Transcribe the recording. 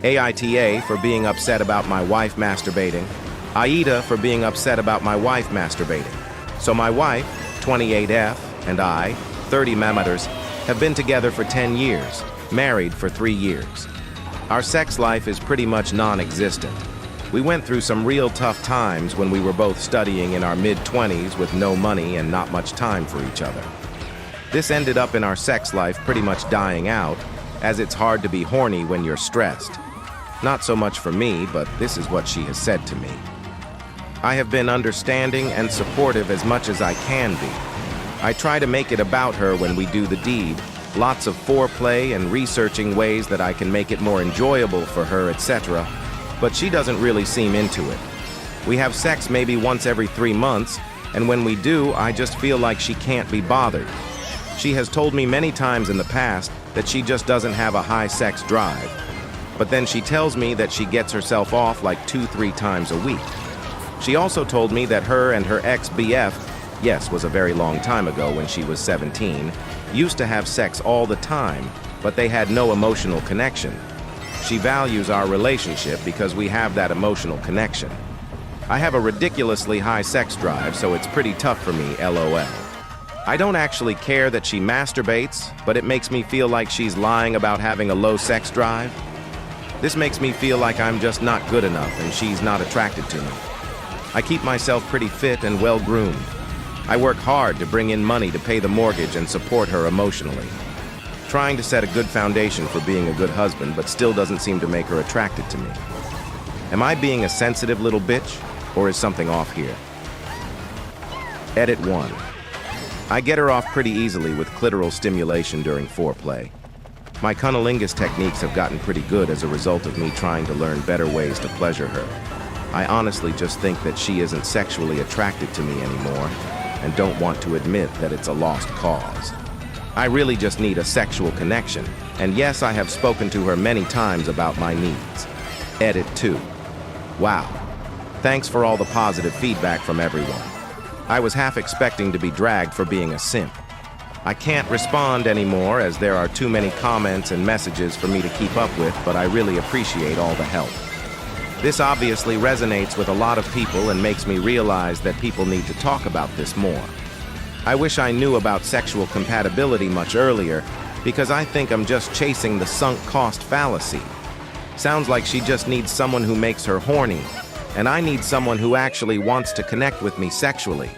AITA for being upset about my wife masturbating. AITA for being upset about my wife masturbating. So my wife, 28F, and I, 30 mm, have been together for 10 years, married for 3 years. Our sex life is pretty much non-existent. We went through some real tough times when we were both studying in our mid-20s with no money and not much time for each other. This ended up in our sex life pretty much dying out, as it's hard to be horny when you're stressed. Not so much for me, but this is what she has said to me. I have been understanding and supportive as much as I can be. I try to make it about her when we do the deed, lots of foreplay and researching ways that I can make it more enjoyable for her, etc., but she doesn't really seem into it. We have sex maybe once every 3 months, and when we do, I just feel like she can't be bothered. She has told me many times in the past that she just doesn't have a high sex drive. But then she tells me that she gets herself off like 2-3 times a week. She also told me that her and her ex-BF, yes, was a very long time ago when she was 17, used to have sex all the time, but they had no emotional connection. She values our relationship because we have that emotional connection. I have a ridiculously high sex drive, so it's pretty tough for me, LOL. I don't actually care that she masturbates, but it makes me feel like she's lying about having a low sex drive. This makes me feel like I'm just not good enough and she's not attracted to me. I keep myself pretty fit and well-groomed. I work hard to bring in money to pay the mortgage and support her emotionally. Trying to set a good foundation for being a good husband, but still doesn't seem to make her attracted to me. Am I being a sensitive little bitch, or is something off here? Edit 1. I get her off pretty easily with clitoral stimulation during foreplay. My cunnilingus techniques have gotten pretty good as a result of me trying to learn better ways to pleasure her. I honestly just think that she isn't sexually attracted to me anymore and don't want to admit that it's a lost cause. I really just need a sexual connection, and yes, I have spoken to her many times about my needs. Edit 2. Wow. Thanks for all the positive feedback from everyone. I was half expecting to be dragged for being a simp. I can't respond anymore as there are too many comments and messages for me to keep up with, but I really appreciate all the help. This obviously resonates with a lot of people and makes me realize that people need to talk about this more. I wish I knew about sexual compatibility much earlier, because I think I'm just chasing the sunk cost fallacy. Sounds like she just needs someone who makes her horny, and I need someone who actually wants to connect with me sexually.